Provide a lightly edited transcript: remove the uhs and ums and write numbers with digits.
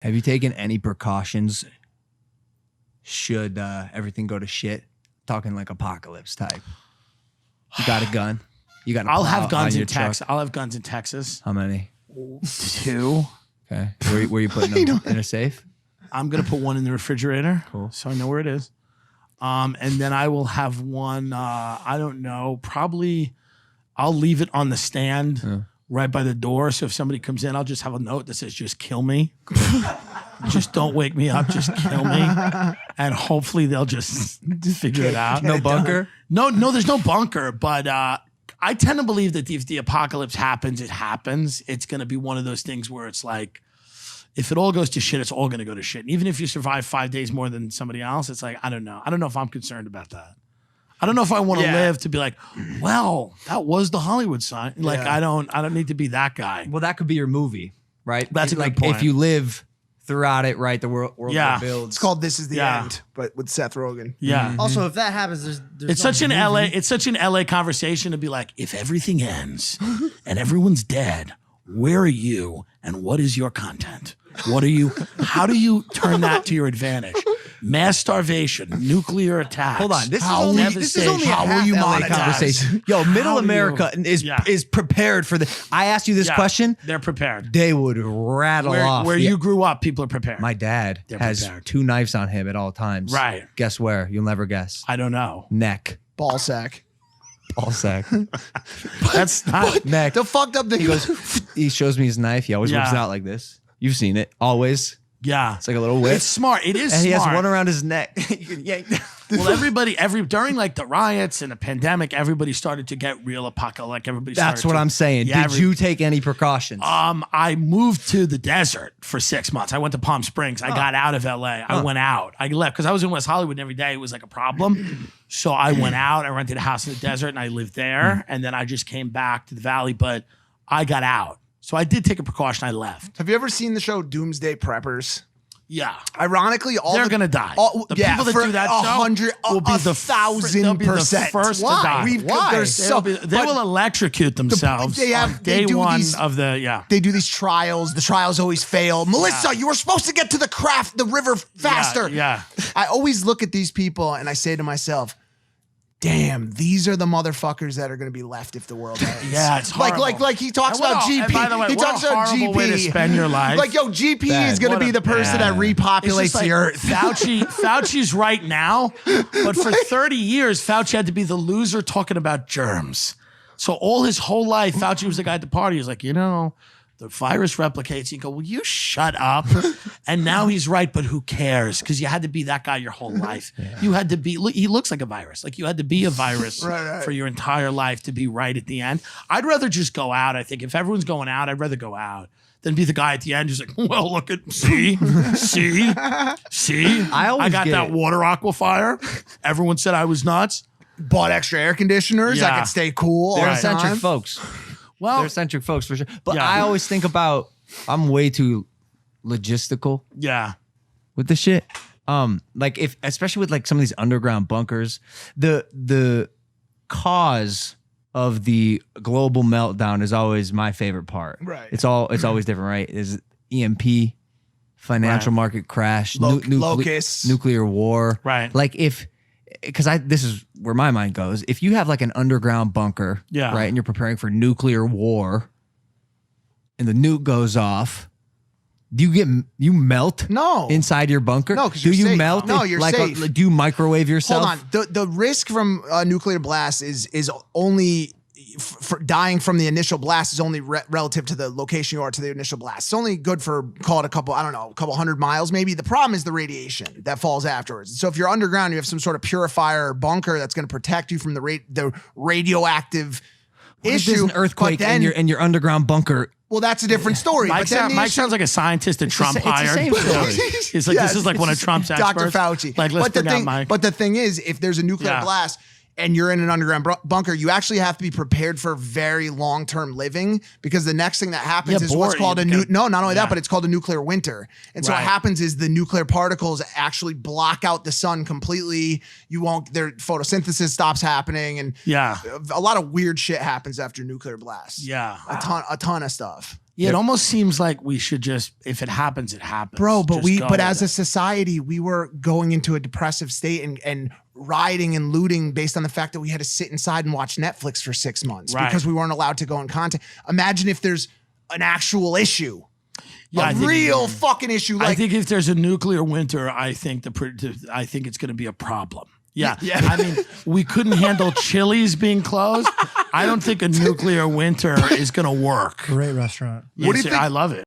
Have you taken any precautions should everything go to shit? Talking like apocalypse type. You got a gun? You got? I'll have guns in Texas. I'll have guns in Texas. How many? 2. Okay. Where you putting them? In a safe? I'm gonna put one in the refrigerator. Cool. So I know where it is. And then I will have one. I don't know. Probably, I'll leave it on the stand right by the door. So if somebody comes in, I'll just have a note that says, "Just kill me. Just don't wake me up. Just kill me." And hopefully they'll just figure it out. No bunker? No, there's no bunker. But I tend to believe that if the apocalypse happens, it happens. It's going to be one of those things where it's like, if it all goes to shit, it's all going to go to shit. And even if you survive 5 days more than somebody else, it's like, I don't know. I don't know if I'm concerned about that. I don't know if I want to live to be like, well, that was the Hollywood sign. Like, I don't need to be that guy. Well, that could be your movie, right? That's a good like point. if you live throughout it, right? The world will build. It's called This Is the End, but with Seth Rogen. Yeah. Also, if that happens, there's It's such an LA conversation to be like, if everything ends and everyone's dead, where are you and what is your content? What are you? How do you turn that to your advantage? Mass starvation, nuclear attacks. Hold on, this is only how will you LA monetize? conversation. Yo, Middle America is prepared for the. I asked you this question. They're prepared. They would rattle off. Where you grew up, people are prepared. My dad has prepared. 2 knives on him at all times. Right. Guess where? You'll never guess. I don't know. Neck. Ball sack. Ball sack. That's not Neck. The fucked up thing. He goes. He shows me his knife. He always whips it out like this. You've seen it. Always. Yeah. It's like a little whip. It's smart. It is and he smart. has one around his neck. You can yank down. Well, during like the riots and the pandemic, everybody started to get real apocalyptic. Like everybody. That's what I'm saying. Yeah, Did you take any precautions? I moved to the desert for 6 months. I went to Palm Springs. I got out of LA. I went out. I left because I was in West Hollywood and every day it was like a problem. So I went out. I rented a house in the desert and I lived there. And then I just came back to the valley. But I got out. So I did take a precaution. I left. Have you ever seen the show Doomsday Preppers? Yeah. Ironically, they're gonna die. The people that do that show will be the 1,000%. first to die. Why? They will electrocute themselves. Day one of the They do these trials. The trials always fail. Melissa, you were supposed to get to the river faster. Yeah. I always look at these people and I say to myself, damn, these are the motherfuckers that are going to be left if the world ends. Yeah, it's horrible. Like he talks about GP. And by the way, he talks about GP. Way to spend your life. Like, yo, GP is going to be the person that repopulates the earth. Fauci's right now, but for 30 years, Fauci had to be the loser talking about germs. So all his whole life, Fauci was the guy at the party. He was like, the virus replicates. You go, will you shut up? And now he's right, but who cares? Because you had to be that guy your whole life. You had to be, he looks like a virus. Like you had to be a virus for your entire life to be right at the end. I'd rather just go out. I think if everyone's going out, I'd rather go out than be the guy at the end who's like, well, look at, see. I got that water aquifer. Everyone said I was nuts. Bought extra air conditioners. I could stay cool. They're eccentric folks. Well, they're eccentric folks for sure. But I always think about, I'm way too logistical. Yeah. With the shit. Like especially with like some of these underground bunkers, the cause of the global meltdown is always my favorite part. Right. It's always different, right? Is EMP, financial market crash, locusts, nuclear war. Right. Like because this is where my mind goes. If you have like an underground bunker, right, and you're preparing for nuclear war, and the nuke goes off, do you melt? No. Inside your bunker? No, because do you safe. melt? No, you're safe. Do you microwave yourself? Hold on. The risk from a nuclear blast is only for dying from the initial blast is only relative to the location you are to the initial blast. It's only good for, call it a couple 100 miles maybe. The problem is the radiation that falls afterwards. So if you're underground, you have some sort of purifier or bunker that's going to protect you from the radioactive issue. There's an earthquake in your underground bunker. Well, that's a different story. Mike sounds like a scientist that Trump hired. It's the same story. He's like, this is like one of Trump's experts. Dr. Fauci. Like, let's bring out Mike. But the thing is, if there's a nuclear blast and you're in an underground bunker, you actually have to be prepared for very long-term living, because the next thing that happens is what's called not only that, but it's called a nuclear winter. And so what happens is the nuclear particles actually block out the sun completely. Their photosynthesis stops happening, and a lot of weird shit happens after nuclear blasts. Yeah. A ton of stuff. Yeah, it almost seems like we should just, if it happens, it happens. Bro, but Just as a society, we were going into a depressive state and rioting and looting based on the fact that we had to sit inside and watch Netflix for 6 months because we weren't allowed to go in contact. Imagine if there's an actual issue. Yeah, real fucking issue. Like, I think if there's a nuclear winter, I think it's going to be a problem. Yeah. I mean, we couldn't handle Chili's being closed. I don't think a nuclear winter is going to work. Great restaurant. What do you think? I love it.